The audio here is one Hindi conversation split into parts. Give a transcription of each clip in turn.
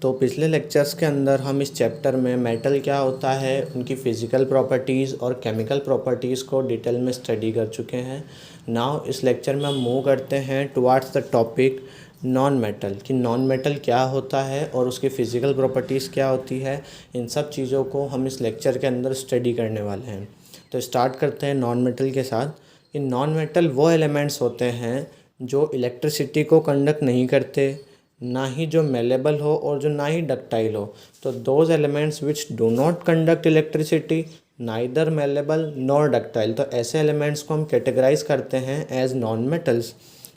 तो पिछले लेक्चर्स के अंदर हम इस चैप्टर में मेटल क्या होता है, उनकी फ़िज़िकल प्रॉपर्टीज़ और केमिकल प्रॉपर्टीज़ को डिटेल में स्टडी कर चुके हैं। नाउ इस लेक्चर में हम मूव करते हैं towards the topic non metal, कि नॉन मेटल क्या होता है और उसकी फ़िज़िकल प्रॉपर्टीज़ क्या होती है। इन सब चीज़ों को हम इस लेक्चर के अंदर स्टडी करने वाले हैं। तो स्टार्ट करते हैं नॉन मेटल के साथ। कि नॉन मेटल वो एलिमेंट्स होते हैं जो इलेक्ट्रिसिटी को कंडक्ट नहीं करते, ना ही जो मेलेबल हो और जो ना ही डक्टाइल हो। तो those elements which do not conduct electricity, neither malleable nor ductile, तो ऐसे एलिमेंट्स को हम कैटेगराइज करते हैं एज नॉन मेटल्स।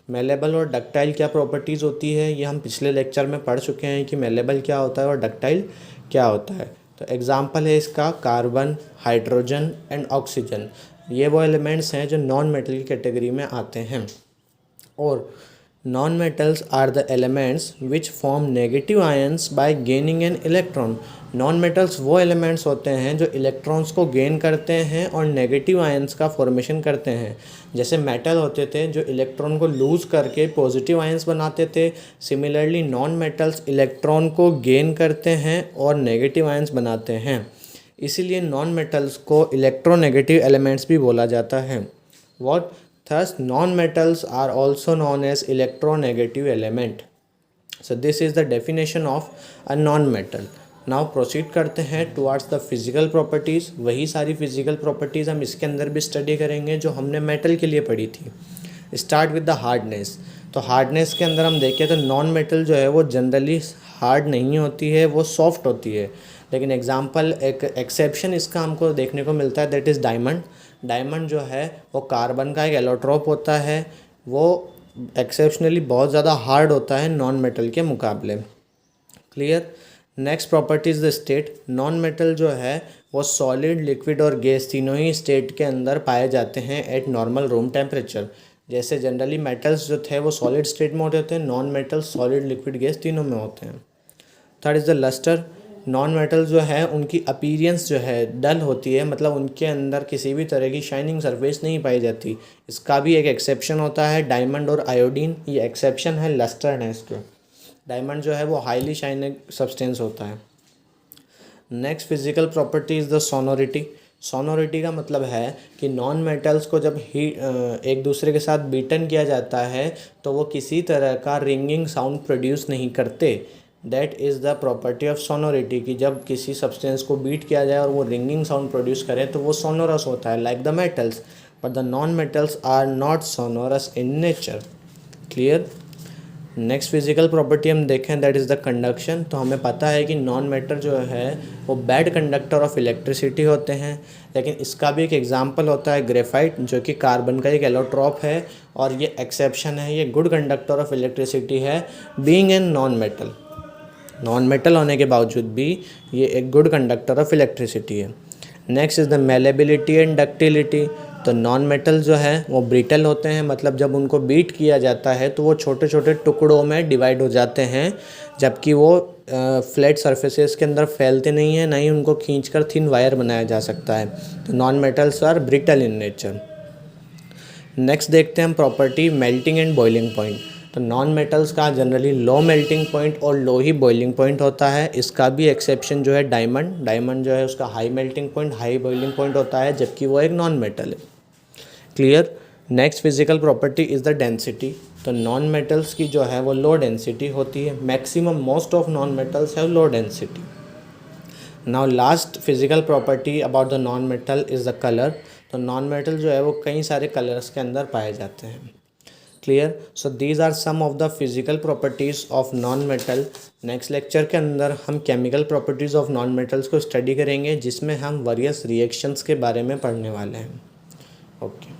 मेलेबल और डक्टाइल क्या प्रॉपर्टीज़ होती है, ये हम पिछले लेक्चर में पढ़ चुके हैं कि मेलेबल क्या होता है और डक्टाइल क्या होता है। तो एग्जाम्पल है इसका कार्बन, हाइड्रोजन एंड ऑक्सीजन। ये वो एलिमेंट्स हैं जो नॉन मेटल की कैटेगरी में आते हैं। और non metals are the elements which form negative ions by gaining an electron. Non metals वो एलिमेंट्स होते हैं जो इलेक्ट्रॉन्स को गेन करते हैं और नेगेटिव आयंस का फॉर्मेशन करते हैं। जैसे मेटल होते थे जो इलेक्ट्रॉन को लूज़ करके पॉजिटिव आयंस बनाते थे, सिमिलरली नॉन मेटल्स इलेक्ट्रॉन को गेन करते हैं और नेगेटिव आयंस बनाते हैं। इसीलिए नॉन मेटल्स को इलेक्ट्रोनेगेटिव एलिमेंट्स भी बोला जाता है। What? Thus, non-metals are also known as electronegative element. So this is the definition of a non-metal. Now proceed करते हैं towards the physical properties। वही सारी physical properties हम इसके अंदर भी study करेंगे जो हमने metal के लिए पढ़ी थी। Start with the hardness। तो hardness के अंदर हम देखें तो non-metal जो है वो जनरली हार्ड नहीं होती है, वो सॉफ्ट होती है। लेकिन एग्जाम्पल, एक एक्सेप्शन इसका हमको देखने को मिलता है, दैट इज़ डायमंड। डायमंड जो है वो कार्बन का एक एलोट्रोप होता है, वो एक्सेप्शनली बहुत ज़्यादा हार्ड होता है नॉन मेटल के मुकाबले। Clear. Next property is the state. Non metal जो है वो सॉलिड, लिक्विड और गैस तीनों ही स्टेट के अंदर पाए जाते हैं एट नॉर्मल रूम टेम्परेचर। जैसे जनरली मेटल्स जो थे वो सॉलिड स्टेट में होते थे, non metals solid, liquid, gas तीनों में होते हैं। Third is the lustre. Non metal जो है उनकी अपीयरेंस जो है डल होती है, मतलब उनके अंदर किसी भी तरह की शाइनिंग सरफेस नहीं पाई जाती। इसका भी एक एक्सेप्शन होता है, डायमंड और आयोडीन। ये एक्सेप्शन है लस्टरनेस के। डायमंड जो है वो हाईली शाइनिंग सब्सटेंस होता है। Next physical property is the sonority. Sonority का मतलब है कि नॉन मेटल्स को जब एक दूसरे के साथ बीटन किया जाता है तो वो किसी तरह का रिंगिंग साउंड प्रोड्यूस नहीं करते। That is the property of sonority, कि जब किसी सब्सटेंस को बीट किया जाए और वो रिंगिंग साउंड प्रोड्यूस करे तो वो सोनोरस होता है, like the metals. But the non metals are not sonorous in nature. Clear. Next physical property हम देखें, दैट इज़ द कंडक्शन। तो हमें पता है कि नॉन मेटल जो है वो बैड कंडक्टर ऑफ इलेक्ट्रिसिटी होते हैं, लेकिन इसका भी एक एग्जांपल होता है ग्रेफाइट, जो कि कार्बन का एक एलोट्रॉप है और ये एक्सेप्शन है, ये गुड कंडक्टर ऑफ इलेक्ट्रिसिटी है being an non metal. Non metal होने के बावजूद भी ये एक गुड कंडक्टर ऑफ इलेक्ट्रिसिटी है। Next is the malleability and ductility. तो नॉन मेटल जो है वो ब्रिटल होते हैं, मतलब जब उनको बीट किया जाता है तो वो छोटे छोटे टुकड़ों में डिवाइड हो जाते हैं, जबकि वो फ्लैट सरफेसेस के अंदर फैलते नहीं हैं, ना ही उनको खींचकर थिन वायर बनाया जा सकता है। तो non metals are brittle in nature. Next देखते हैं हम property melting and boiling point. तो नॉन मेटल्स का जनरली लो मेल्टिंग पॉइंट और लो ही बॉइलिंग पॉइंट होता है। इसका भी एक्सेप्शन जो है डायमंड। डायमंड जो है उसका high melting point, high boiling point होता है, जबकि वो एक नॉन मेटल है। Clear. Next physical property is the density. तो नॉन मेटल्स की जो है वो लो डेंसिटी होती है। Maximum most of non metals have low density. Now last physical property about the non metal is the colour. तो नॉन मेटल जो है वो कई सारे कलर्स के अंदर पाए जाते हैं। Clear. So these are some of the physical properties of non metal. Next lecture के अंदर हम chemical properties of non metals को स्टडी करेंगे, जिसमें हम वेरियस रिएक्शंस के बारे में पढ़ने वाले हैं। ओके।